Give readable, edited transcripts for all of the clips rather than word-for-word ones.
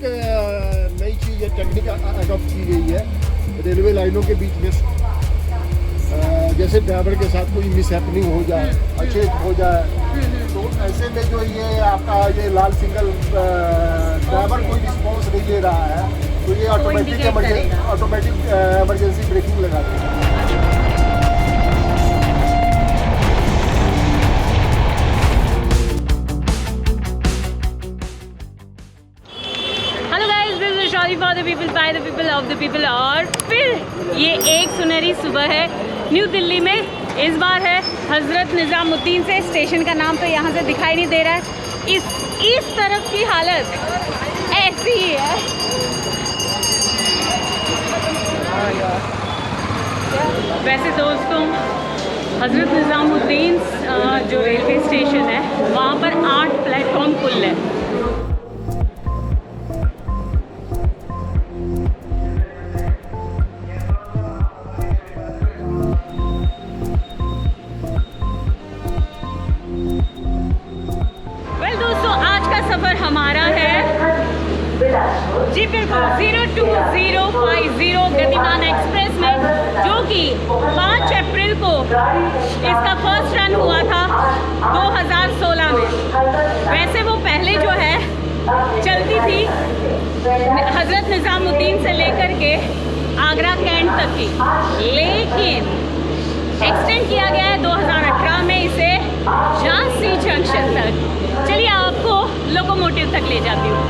नई चीज़ है, technique adopt की गई है रेलवे लाइनों के बीच में। जैसे ड्राइवर के साथ कोई मिसहैपनिंग हो जाए, अचेत हो जाए, तो ऐसे में जो ये आपका ये लाल सिग्नल ड्राइवर कोई रिस्पॉन्स नहीं ले रहा है तो ये ऑटोमेटिक इमरजेंसी ब्रेकिंग लगा देगा। For the people by the people of the people. और फिर ये एक सुनहरी सुबह है न्यू दिल्ली में। इस बार है हज़रत निज़ामुद्दीन से। स्टेशन का नाम तो यहाँ से दिखाई नहीं दे रहा है। इस तरफ की हालत ऐसी ही है। वैसे दोस्तों हज़रत निज़ामुद्दीन जो रेलवे स्टेशन है वहाँ पर 8 प्लेटफॉर्म कुल है। हमारा है जी बिल्कुल 02050 गतिमान एक्सप्रेस में, जो कि 5 अप्रैल को इसका फर्स्ट रन हुआ था 2016 में। वैसे वो पहले जो है चलती थी हज़रत निज़ामुद्दीन से लेकर के आगरा कैंट तक की, लेकिन एक्सटेंड किया गया है 2018 में इसे झांसी जंक्शन तक। चलिए आपको लोकोमोटिव तक ले जाती हूँ।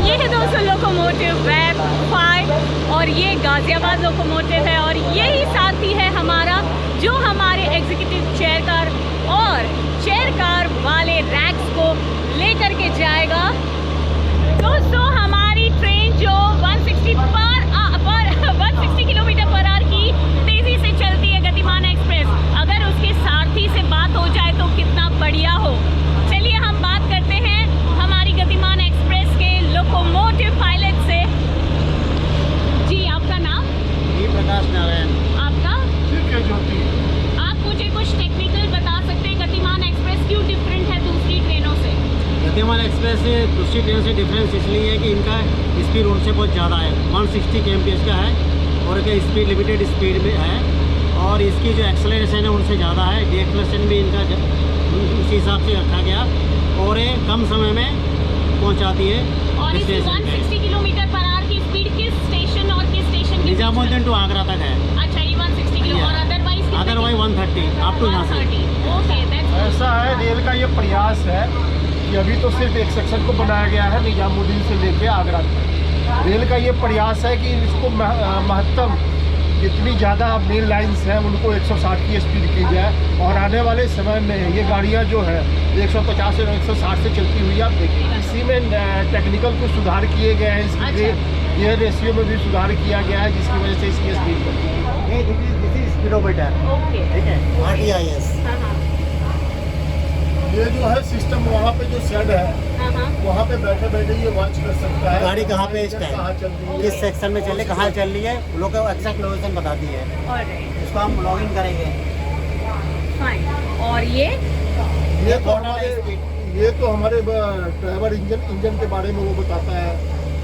ये है दोस्तों लोकोमोटिव वेब 5 और ये गाजियाबाद लोकोमोटिव है। और यही साथी है हमारा जो हमारे एग्जीक्यूटिव चेयर कार और चेयर कार वाले रैक्स को लेकर के जाएगा। दोस्तों हमारी ट्रेन जो 160 किलोमीटर पर आवर की तेज़ी से चलती है गतिमान एक्सप्रेस, अगर उसके सारथी से बात हो जाए तो कितना बढ़िया हो। चलिए हम बात करते हैं हमारी गतिमान एक्सप्रेस के लोकोमोटिव पायलट से। जी आपका नाम? जी प्रकाश नारायण। आपका? ज्योति। आप मुझे कुछ टेक्निकल बता सकते हैं गतिमान एक्सप्रेस क्यों डिफरेंट है दूसरी ट्रेनों से? गतिमान एक्सप्रेस से दूसरी ट्रेन से डिफरेंस इसलिए है कि इनका स्पीड उनसे बहुत ज़्यादा है, 160 kmph का है और इनका स्पीड लिमिटेड स्पीड में है। और इसकी जो एक्सेलरेशन है उनसे ज़्यादा है, डिएक्सेलरेशन भी इनका उसी हिसाब से रखा गया और ये कम समय में पहुंचाती है। और इसकी 160 किलोमीटर पर आवर की स्पीड किस स्टेशन और किस स्टेशन की? निजामुद्दीन टू आगरा तक है। अच्छा ये 160 किलो और अदरवाइज 130 अप टू यहाँ से। ओके ऐसा है, रेल का ये प्रयास है कि अभी तो सिर्फ एक सेक्शन को बनाया गया है निजामुद्दीन से लेके आगरा तक। रेल का ये प्रयास है कि इसको महत्तम जितनी ज़्यादा मेन लाइन्स हैं उनको 160 की स्पीड की जाए। और आने वाले समय में ये गाड़ियाँ जो है 150 और 160 से चलती हुई आप देखिए। इसी में टेक्निकल कुछ सुधार किए गए हैं, इसकी गियर रेशियो में भी सुधार किया गया है जिसकी वजह से इसकी स्पीड बढ़ती है। दिस इज स्पीडोमीटर, ओके ठीक है, RTIS। ये जो है सिस्टम वहाँ पे जो शेड है वहाँ पे बैठे बैठे ये वॉच कर सकता है गाड़ी कहाँ पे इस कहाँ चल रही है, किस सेक्शन में चल रही है, कहाँ चल रही है, लोग एक्जैक्ट लोकेशन बताती है। ऑलराइट इसको हम लॉगिन करेंगे। फाइन। और ये तो हमारे ड्राइवर इंजन के बारे में वो बताता है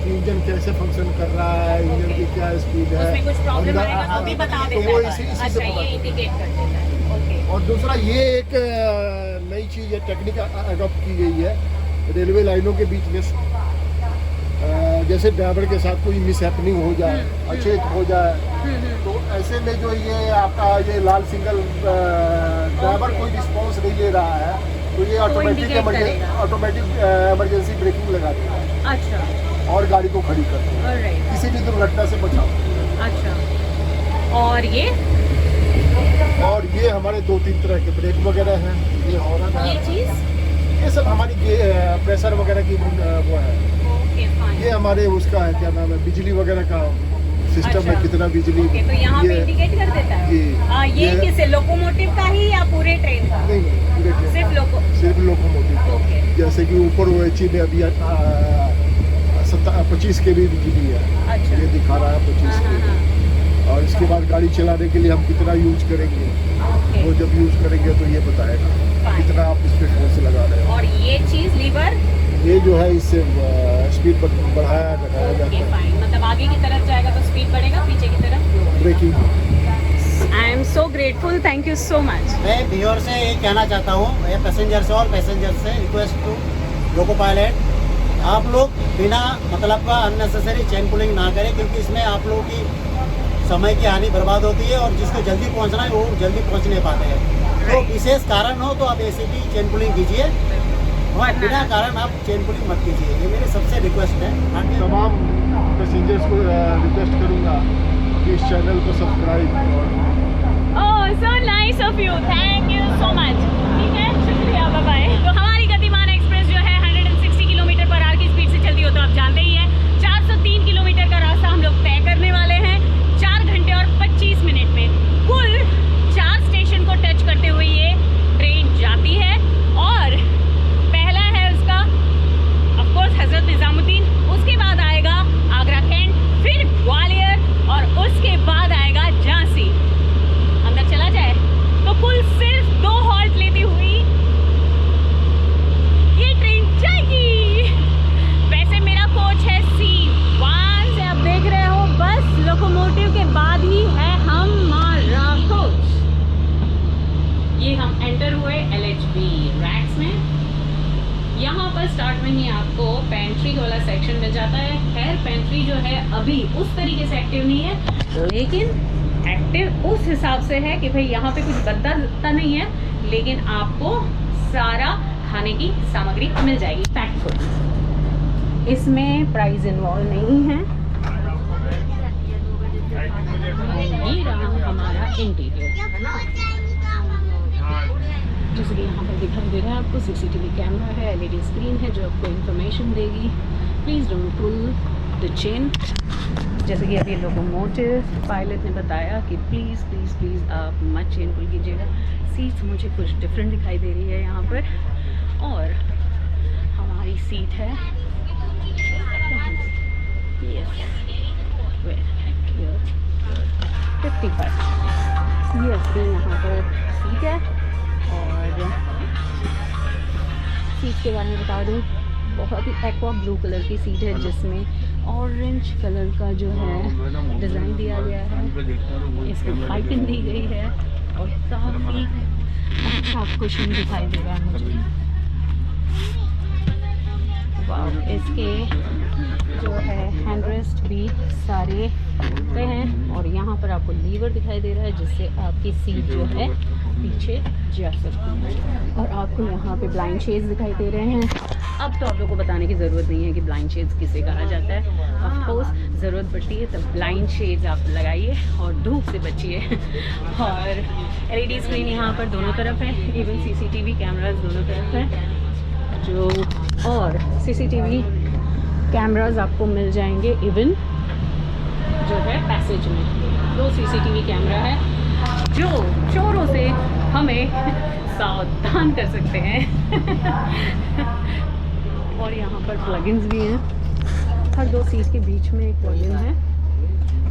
कि इंजन कैसे फंक्शन कर रहा है, इंजन की क्या स्पीड है, उसमें कुछ प्रॉब्लम आएगा तो भी बता देता है। इसी अच्छा से ये पता इंडिकेट कर देता है। ओके। और दूसरा ये एक नई चीज़ है, टेक्निक अडॉप्ट की गई है रेलवे लाइनों के बीच में। जैसे ड्राइवर के साथ कोई मिसहैपनिंग हो जाए, अचेत हो जाए, तो ऐसे में जो ये आपका ये लाल सिग्नल ड्राइवर कोई रिस्पॉन्स नहीं ले रहा है तो ये ऑटोमेटिक इमरजेंसी ब्रेकिंग लगा देगा। अच्छा। और गाड़ी को खड़ी कर देगा, ऑलराइट। किसी भी दुर्घटना से बचाओ। अच्छा। और ये हमारे 2-3 तरह के ब्रेक वगैरह हैं। ये हॉर्न है, ये चीज़ ये सब हमारी प्रेशर वगैरह की वो है। Okay fine. ये हमारे उसका है, क्या नाम है, बिजली वगैरह का सिस्टम अच्छा। है, कितना बिजली। ओके तो यहाँ पे इंडिकेट कर देता है। ये ये किस लोकोमोटिव का ही या पूरे ट्रेन का? जैसे कि ऊपर वो एच ने अभी 25 के भी की है, अच्छा। ये दिखा रहा है 25 के। और इसके बाद गाड़ी चलाने के लिए हम कितना यूज करेंगे, ओके। वो जब यूज करेंगे तो ये बताएगा कितना आप इस पे फोर्स लगा रहे हो। और ये चीज़ लीवर ये जो है इससे स्पीड बढ़ाया घटाया जाता ओके है, फाइन, मतलब आगे की तरफ जाएगा तो स्पीड बढ़ेगा, पीछे की तरफ। Breaking. I am so grateful, thank you so much. मैं व्यूअर से ये कहना चाहता हूँ, ये पैसेंजर से और पैसेंजर से रिक्वेस्ट टू लोको पायलट, आप लोग बिना मतलब का अननेसेसरी चेन पुलिंग ना करें, क्योंकि इसमें आप लोगों की समय की हानि बर्बाद होती है और जिसको जल्दी पहुंचना है वो जल्दी पहुंच नहीं पाते हैं। तो विशेष कारण हो तो आप ACT चेन पुलिंग कीजिए और बिना कारण आप चेन पुलिंग मत कीजिए, ये मेरी सबसे रिक्वेस्ट है। तमाम पैसेंजर्स को रिक्वेस्ट करूंगा कि इस चैनल को सब्सक्राइब और oh so nice of you, thank you so much. ठीक है, शुक्रिया, बाय बाय। तो हमारी गतिमान एक्सप्रेस जो है 160 किलोमीटर पर आवर की स्पीड से चलती हो, तो आप जानते ही हैं 403 किलोमीटर का रास्ता हम लोग तय करने वाले हैं 4 घंटे और 25 मिनट में। कुल 4 स्टेशन को टच करते हुए ये ट्रेन जाती है और पहला है उसका ऑफकोर्स हजरत निज़ामुद्दीन, उसके बाद आएगा आगरा कैंट, फिर ग्वालियर और उसके बाद आएगा झांसी। अंदर चला जाए तो कुल सिर्फ 2 हॉल्ट लेती हुई ये ट्रेन जाएगी। वैसे मेरा कोच है C1 से, आप देख रहे हो, बस लोकोमोटिव के बाद ही है हमारा कोच। ये हम एंटर हुए LHB रैक्स में। यहाँ पर स्टार्ट में ही आपको पेंट्री वाला सेक्शन मिल जाता है। खैर पेंट्री जो है अभी उस तरीके से एक्टिव नहीं है, लेकिन एक्टिव उस हिसाब से है कि भाई यहाँ पे कुछ गद्दा नहीं है, लेकिन आपको सारा खाने की सामग्री मिल जाएगी, पैक्ड फूड। इसमें प्राइस इन्वॉल्व नहीं है। ये रहा हमारा इंटीरियर, जैसे कि यहाँ पर दिखाई दे रहा है आपको CCTV कैमरा है, LED स्क्रीन है जो आपको इन्फॉर्मेशन देगी। Please don't pull the chain. जैसे कि अभी लोकोमोटिव पायलट ने बताया कि प्लीज़ प्लीज़ प्लीज़ आप मत चेन पुल कीजिएगा। सीट्स मुझे कुछ डिफरेंट दिखाई दे रही है यहाँ पर, और हमारी सीट है यस 55। ये अपनी यहाँ पर सीट है। और सीट के बारे में बता दूँ, बहुत ही एक्वा ब्लू कलर की सीट है जिसमें ऑरेंज कलर का जो है डिज़ाइन दिया गया है, इसको पाइपिंग दी गई है और काफ़ी अच्छा कुशन दिखाई दे रहा है मुझे। वाव, इसके जो है हैंड रेस्ट भी सारे पे हैं और यहाँ पर आपको लीवर दिखाई दे रहा है जिससे आपकी सीट जो है पीछे जा सकती है। और आपको यहाँ पे ब्लाइंड शेड्स दिखाई दे रहे हैं। अब तो आप लोगों को बताने की ज़रूरत नहीं है कि ब्लाइंड शेड्स किसे कहा जाता है। ऑफ कोर्स ज़रूरत पड़ती है तो ब्लाइंड शेड्स आप लगाइए और धूप से बचिए। और LED स्क्रीन यहाँ पर दोनों तरफ है, इवन CCTV कैमराज दोनों तरफ है जो, और CCTV कैमराज आपको मिल जाएंगे इवन जो है पैसेज में। 2 CCTV कैमरा है जो चोरों से हमें सावधान कर सकते हैं। और यहाँ पर प्लगइन्स भी हैं, हर 2 सीट के बीच में एक प्लगइन है,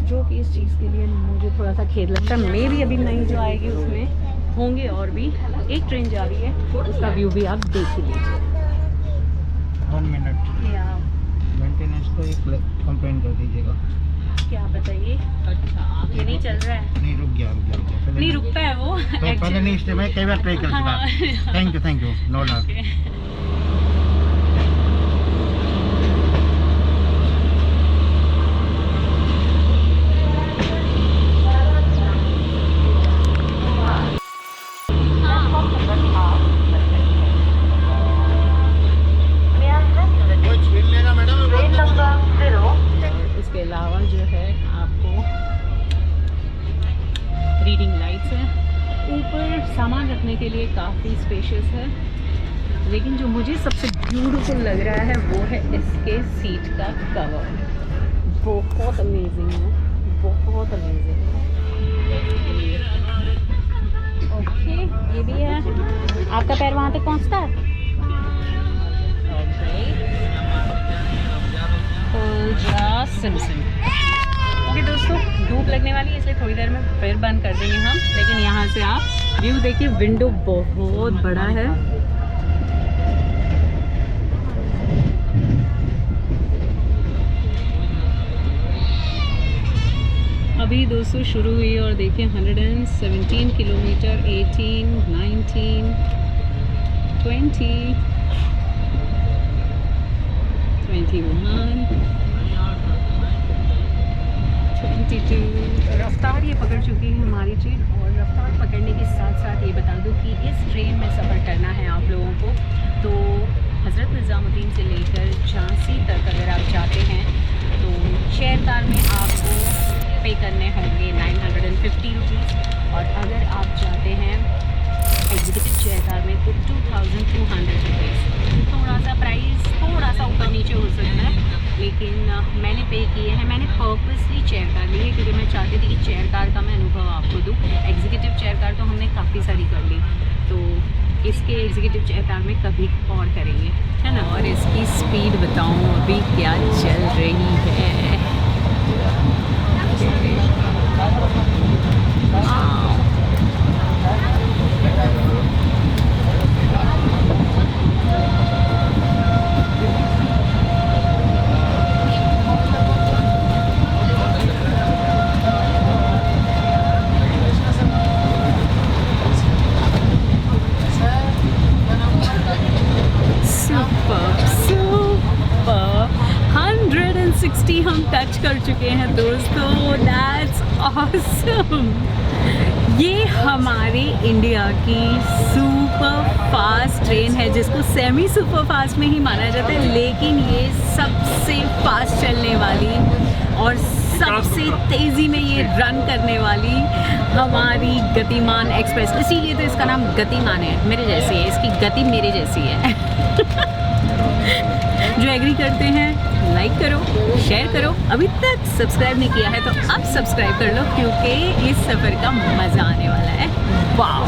जो कि इस चीज़ के लिए मुझे थोड़ा सा खेद लगता है। मे भी अभी नई जो आएगी उसमें होंगे और भी। एक ट्रेन जा रही है, उसका व्यू भी आप देख ही लीजिए। 1 मिनट या मेंटेनेंस को एक कंप्लेंट कर दीजिएगा। क्या बताइए? अच्छा, ये नहीं चल रहा है? नहीं, रुक गया नहीं रुकता है वो पहले नहीं, इसलिए मैं कई बार ट्राई कर चुका। Thank you know doubt. इसके अलावा जो है आपको रीडिंग लाइट्स है, ऊपर सामान रखने के लिए काफ़ी स्पेशियस है। लेकिन जो मुझे सबसे ब्यूटीफुल लग रहा है वो है इसके सीट का कवर। बहुत अमेजिंग है, बहुत अमेजिंग है। ओके, ये भी है। आपका पैर वहाँ तक पहुँचता है? ओल्ड्रा सिम्सन। ओके दोस्तों, धूप लगने वाली है इसलिए थोड़ी देर में फिर बंद कर देंगे हम, लेकिन यहाँ से आप व्यू देखिए, विंडो बहुत बड़ा है। अभी दोस्तों शुरू हुई और देखिए 117 किलोमीटर, 18, 19, 20, 21, 22। रफ्तार ये पकड़ चुकी है हमारी ट्रेन, और रफ्तार पकड़ने के साथ साथ ये बता दूं कि इस ट्रेन में सफ़र करना है आप लोगों को तो हज़रत निज़ामुद्दीन से लेकर झांसी तक अगर आप जाते हैं तो शेयर कार में आपको पे करने होंगे 950 रुपीज़, और अगर आप जाते हैं एग्जीक्यूटिव चेयर कार में तो 2200 रुपीज़। थोड़ा सा प्राइस थोड़ा सा ऊपर नीचे हो सकता है, लेकिन मैंने पे किए हैं। मैंने पर्पसली चेयर कार ली है क्योंकि मैं चाहती थी कि चेयर कार का मैं अनुभव आपको दूँ। एग्जीक्यूटिव चेयर कार तो हमने काफ़ी सारी कर ली, तो इसके एग्जीक्यूटिव चेयर कार में कभी और करेंगे, है ना। और इसकी स्पीड बताऊँ अभी क्या चल रही है। सुपर 160 हम टच कर चुके हैं दोस्तों, दैट्स ऑसम। ये हमारे इंडिया की सुपर फास्ट ट्रेन है जिसको सेमी सुपर फास्ट में ही माना जाता है, लेकिन ये सबसे फास्ट चलने वाली और सबसे तेज़ी में ये रन करने वाली हमारी गतिमान एक्सप्रेस, इसीलिए तो इसका नाम गतिमान है। मेरे जैसी है, इसकी गति मेरे जैसी है। जो एग्री करते हैं लाइक करो, शेयर करो, अभी तक सब्सक्राइब नहीं किया है तो अब सब्सक्राइब कर लो क्योंकि इस सफ़र का मज़ा आने वाला है। वाह,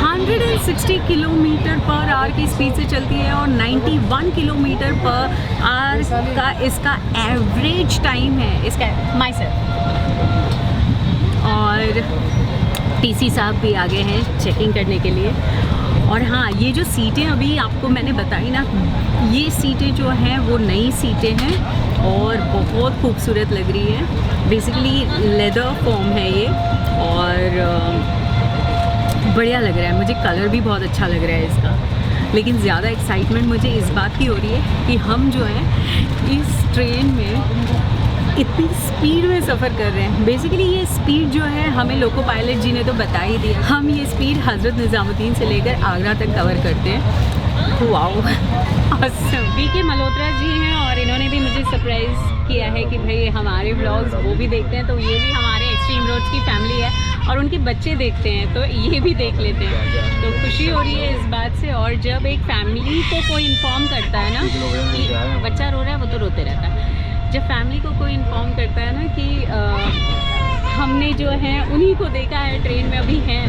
160 किलोमीटर पर आवर की स्पीड से चलती है और 91 किलोमीटर पर आवर का इसका एवरेज टाइम है इसका माई सेल्फ। और टीसी साहब भी आ गए हैं चेकिंग करने के लिए। और हाँ, ये जो सीटें अभी आपको मैंने बताई ना, ये सीटें जो हैं वो नई सीटें हैं और बहुत खूबसूरत लग रही है। बेसिकली लेदर फॉर्म है ये और बढ़िया लग रहा है, मुझे कलर भी बहुत अच्छा लग रहा है इसका। लेकिन ज़्यादा एक्साइटमेंट मुझे इस बात की हो रही है कि हम जो है इस ट्रेन में इतनी स्पीड में सफ़र कर रहे हैं। बेसिकली ये स्पीड जो है हमें लोको पायलट जी ने तो बता ही दिया, हम ये स्पीड हज़रत निज़ामुद्दीन से लेकर आगरा तक कवर करते हैं। Wow, awesome. BK Malhotra ji हैं और इन्होंने भी मुझे सरप्राइज़ किया है कि भाई हमारे व्लॉग्स वो भी देखते हैं, तो ये भी हमारे एक्सट्रीम रोड्स की फैमिली है और उनके बच्चे देखते हैं तो ये भी देख लेते हैं। तो खुशी हो रही है इस बात से। और जब एक फैमिली को कोई इन्फॉर्म करता है ना कि बच्चा रो रहा है, वो तो रोते रहता है, जब फैमिली को कोई इन्फॉर्म करता है ना कि हमने जो है उन्हीं को देखा है ट्रेन में अभी हैं,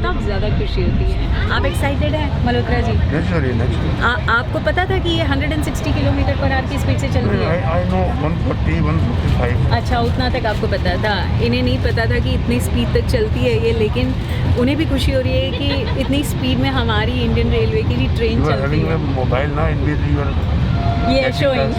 तब ज़्यादा खुशी होती है। आप एक्साइटेड हैं मल्होत्रा जी? आपको पता था कि ये 160 किलोमीटर पर आवर की स्पीड से चलती है? I know 140, 155. अच्छा, उतना तक आपको पता था। इन्हें नहीं पता था कि इतनी स्पीड तक चलती है ये, लेकिन उन्हें भी खुशी हो रही है कि इतनी स्पीड में हमारी इंडियन रेलवे की भी ट्रेन चलती है। मोबाइल ना इन विच यू आर ये शोइंग।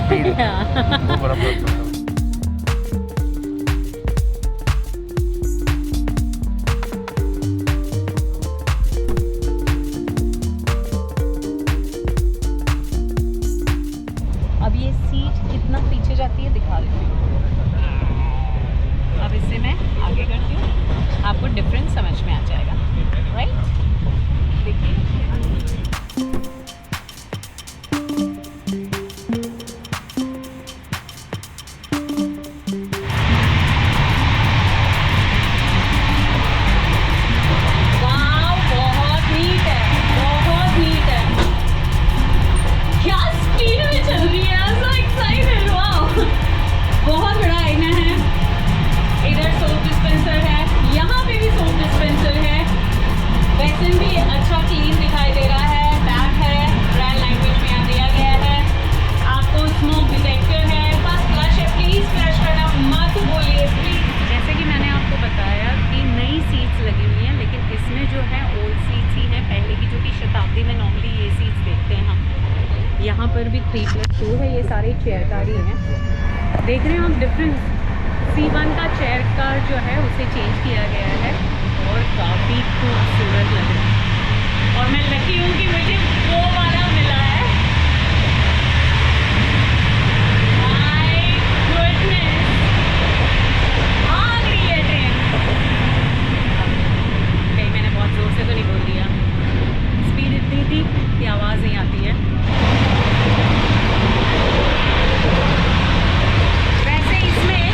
अब ये सीट कितना पीछे जाती है दिखा देती हूँ। अब इससे मैं आगे करती हूँ, आपको डिफरेंस समझ में आ जाएगा, राइट? देखिए, पर भी 3+2 है। ये सारे चेयर कार ही हैं। देख रहे हैं आप डिफरेंस, C1 का चेयर कार जो है उसे चेंज किया गया है और काफ़ी खूबसूरत लग रहा है। और मैं लकी हूँ कि मुझे वो वाला मिला है। My goodness, भाग रही है ट्रेन। कहीं मैंने बहुत ज़ोर से तो नहीं बोल दिया, स्पीड इतनी थी कि आवाज़ नहीं आती है। वैसे इसमें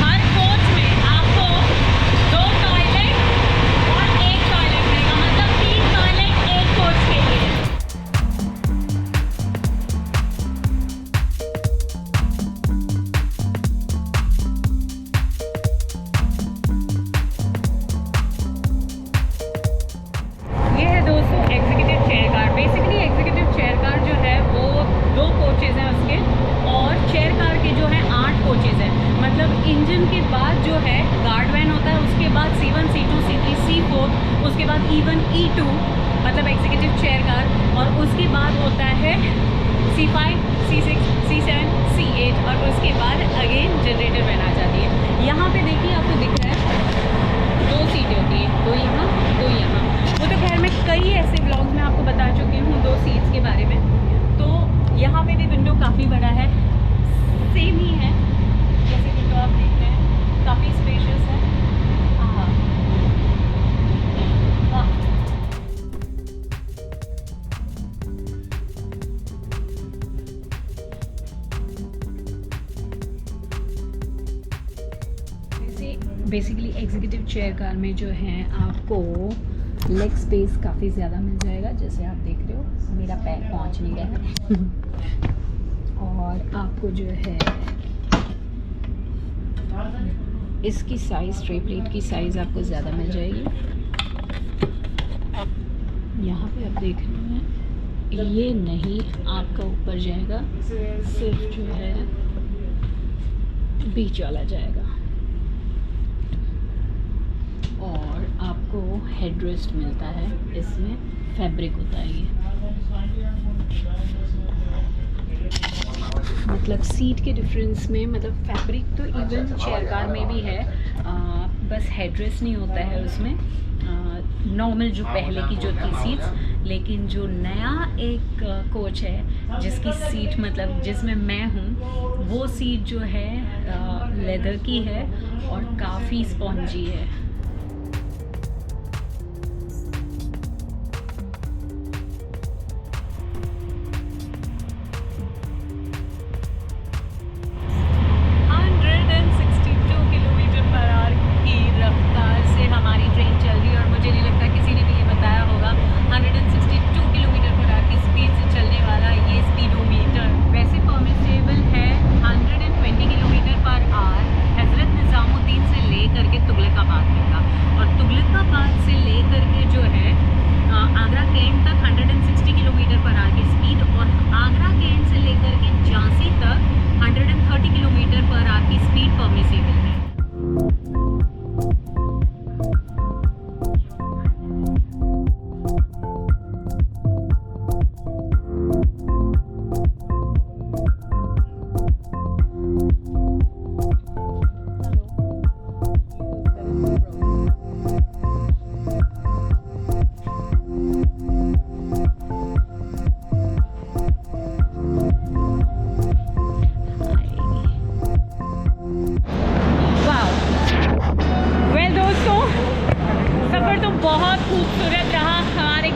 हर कोच में आपको 2 टॉयलेट और 1 टॉयलेट मिलेगा, मतलब 3 टॉयलेट 1 कोच के लिए। ये है दोस्तों executive chair car. Basically executive chair car जो है वो 2 कोचेज़ हैं उसके, और चेयर कार के जो है 8 कोचेज़ हैं। मतलब इंजन के बाद जो है गार्ड वैन होता है, उसके बाद C1, C2, C3, C4, उसके बाद E1, E2 मतलब एग्जीक्यूटिव चेयर कार, और उसके बाद होता है C5, C6, C7, C8, और उसके बाद अगेन जनरेटर वैन आ जाती है। यहाँ पे देखिए आपको दिख रहा है 2 सीटें होती हैं, 2 यहाँ 2 यहाँ। वो तो खैर मैं कई ऐसे ब्लॉग्स में आपको बता चुकी हूँ 2 सीट्स के बारे में। तो यहाँ पे भी विंडो काफ़ी बड़ा है, सेम ही है जैसे विंडो आप देख रहे हैं, काफ़ी स्पेशियस है। हाँ बेसिकली एग्जीक्यूटिव चेयर कार में जो है आपको लेग स्पेस काफ़ी ज़्यादा मिल जाएगा। जैसे आप देख रहे हो मेरा पैर पहुंच नहीं रहा है। और आपको जो है इसकी साइज़, ट्रे प्लेट की साइज़ आपको ज़्यादा मिल जाएगी। यहाँ पे आप देख रहे हैं ये नहीं आपका ऊपर जाएगा, सिर्फ जो है बीच वाला जाएगा। और आपको हेडरेस्ट मिलता है, इसमें फैब्रिक होता है ये, मतलब सीट के डिफरेंस में, मतलब फैब्रिक तो इवन चेयर कार में भी है, बस हेडरेस्ट नहीं होता है उसमें, नॉर्मल जो पहले की जो थी सीट्स। लेकिन जो नया एक कोच है जिसकी सीट मतलब जिसमें मैं हूँ, वो सीट जो है लेदर की है और काफ़ी स्पॉन्जी है।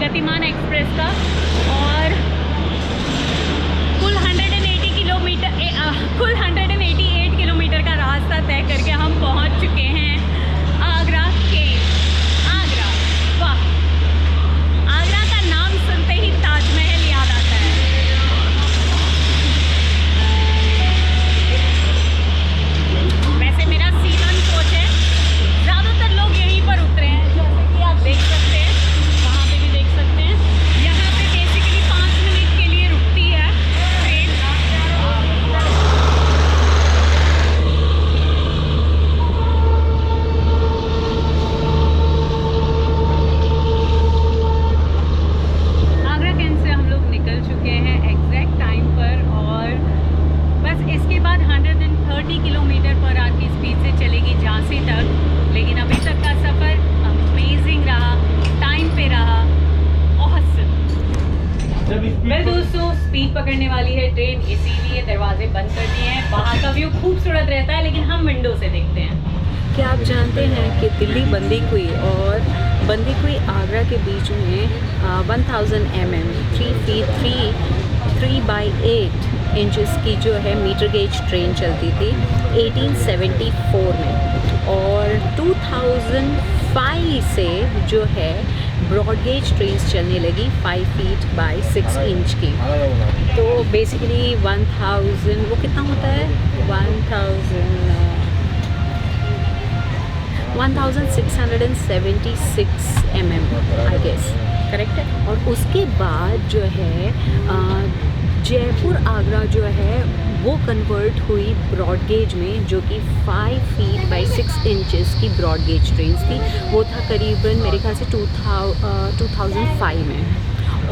गतिमान एक्सप्रेस का, और कुल 188 किलोमीटर का रास्ता तय करके हम पहुंच चुके हैं आगरा के। आगरा, वाह, आगरा का नाम सुनते ही ताजमहल याद आता है। वैसे मेरा C1 कोच है, ज़्यादातर लोग यहीं पर उतरे हैं, जैसे कि आप देख सकते हैं, वहाँ पे भी देख सकते हैं। यहाँ पे बेसिकली 5 मिनट वेल दोस्तों, स्पीड पकड़ने वाली है ट्रेन, इसीलिए दरवाजे बंद कर दिए हैं। बाहर का व्यू खूबसूरत रहता है, लेकिन हम विंडो से देखते हैं। क्या आप जानते हैं कि दिल्ली बंदीकुई और बंदीकुई आगरा के बीच में 1000 mm 3 feet 3/8 इंचेस की जो है मीटर गेज ट्रेन चलती थी 1874 में, और 2005 से जो है ब्रॉड गेज ट्रेन्स चलने लगी 5 feet by 6 inch की। तो बेसिकली 1000 वो कितना होता है 1676 mm आई गेस, करेक्ट है। और उसके बाद जो है जयपुर आगरा जो है वो कन्वर्ट हुई ब्रॉड गेज में, जो कि 5 feet by 6 inches की ब्रॉड गेज ट्रेन थी। वो था करीबन मेरे ख्याल से 2005 में।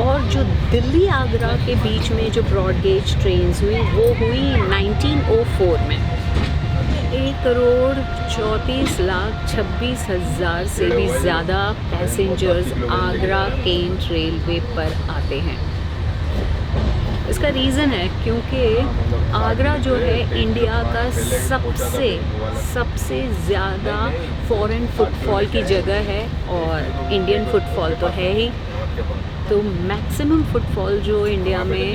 और जो दिल्ली आगरा के बीच में जो ब्रॉड गेज ट्रेन्स हुई वो हुई 1904 में। 1,34,26,000 से भी ज़्यादा पैसेंजर्स आगरा केंट रेलवे पर आते हैं। इसका रीज़न है क्योंकि आगरा जो है इंडिया का सबसे ज़्यादा फॉरेन फुटफॉल की जगह है, और इंडियन फुटफॉल तो है ही। तो मैक्सिमम फुटफॉल जो इंडिया में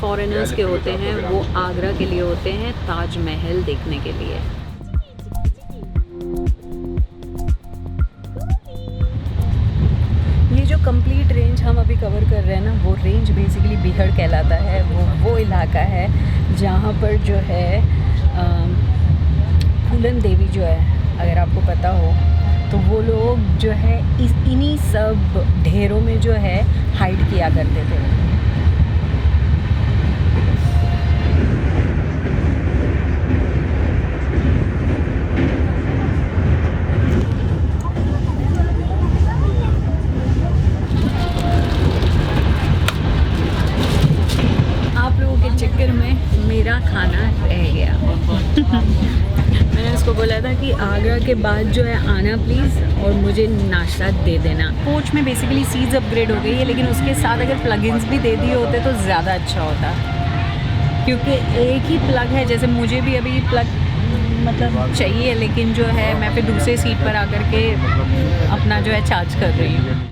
फॉरेनर्स के होते हैं वो आगरा के लिए होते हैं, ताजमहल देखने के लिए। ये जो कंप्लीट रेंज हम अभी कवर कर रहे हैं ना, वो रेंज बेसिकली बिहड़ कहलाता है। वो इलाका है जहाँ पर जो है फूलन देवी जो है, अगर आपको पता हो तो वो लोग जो है इन्हीं सब ढेरों में जो है हाइड किया करते थे। आप लोगों के चक्कर में मेरा खाना रह गया। मैंने उसको बोला था कि आगरा के बाद जो है आना प्लीज़ और मुझे नाश्ता दे देना। कोच में बेसिकली सीट्स अपग्रेड हो गई है, लेकिन उसके साथ अगर प्लगइन्स भी दे दिए होते तो ज़्यादा अच्छा होता, क्योंकि एक ही प्लग है। जैसे मुझे भी अभी प्लग मतलब चाहिए, लेकिन जो है मैं फिर दूसरे सीट पर आकर के अपना जो है चार्ज कर रही हूँ।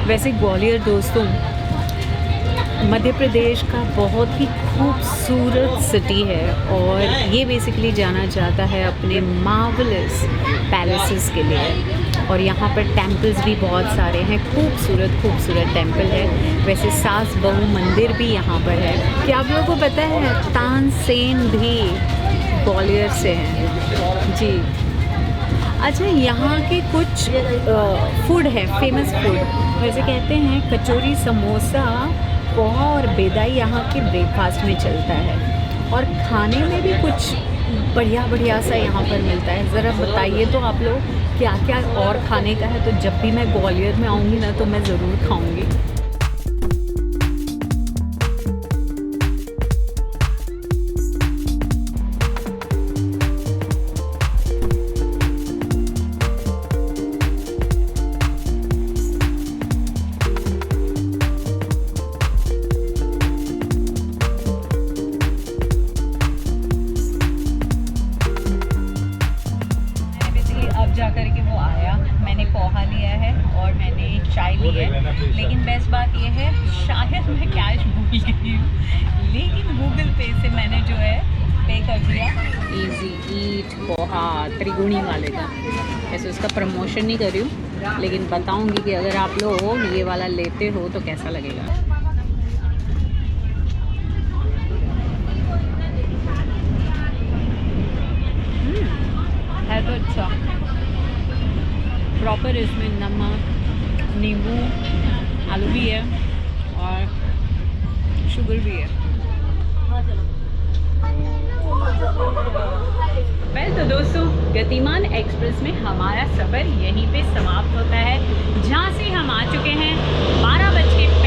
वैसे ग्वालियर दोस्तों मध्य प्रदेश का बहुत ही खूबसूरत सिटी है, और ये बेसिकली जाना जाता है अपने मार्वलस पैलेसेस के लिए। और यहाँ पर टेम्पल्स भी बहुत सारे हैं, खूबसूरत टेम्पल है। वैसे सास बहू मंदिर भी यहाँ पर है। क्या आप लोगों को पता है तानसेन भी ग्वालियर से हैं जी। अच्छा, यहाँ के कुछ फूड है, फेमस फूड। वैसे कहते हैं कचौरी, समोसा, पोहा और बेदाई यहाँ के ब्रेकफास्ट में चलता है, और खाने में भी कुछ बढ़िया सा यहाँ पर मिलता है। ज़रा बताइए तो आप लोग क्या क्या और खाने का है, तो जब भी मैं ग्वालियर में आऊँगी ना तो मैं ज़रूर खाऊँगी। जा कर के वो आया, मैंने पोहा लिया है और लेकिन बेस्ट बात ये है शायद मैं कैश भूल गई हूँ, लेकिन गूगल पे से मैंने जो है पे कर दिया। इजी ईट पोहा त्रिगुणी वाले का, ऐसे उसका प्रमोशन नहीं कर रही हूँ, लेकिन बताऊँगी कि अगर आप लोग ये वाला लेते हो तो कैसा लगेगा। है तो अच्छा, प्रॉपर इसमें नमक, नींबू, आलू भी है और शुगर भी है। वेल तो दोस्तों, गतिमान एक्सप्रेस में हमारा सफ़र यहीं पे समाप्त होता है, जहाँ से हम आ चुके हैं 12:35